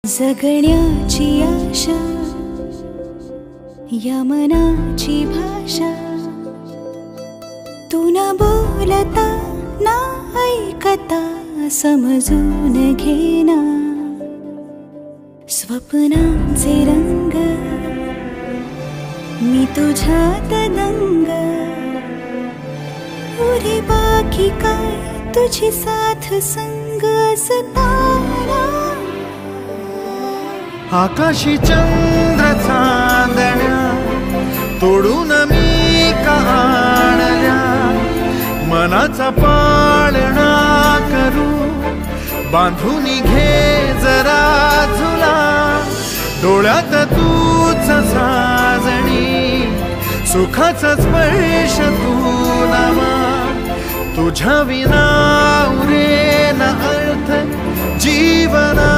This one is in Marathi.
जगण्याची आशा या मनाची भाषा, तू न बोलता ना ऐकता समजून घेना. स्वप्नांचे रंग मी तुझ्यात दंग, उरे बाकी काय तुझी साथ संग असताना. आकाशी चंद्र चांदण्या तोडून मी का आणल्या, मनाचा पाळणा करू बांधून घे जरा झुला. डोळ्यात तूच साजणी सुखाचा स्पर्श तू नामा. तुझ्या विना उरेना अर्थ जीवना.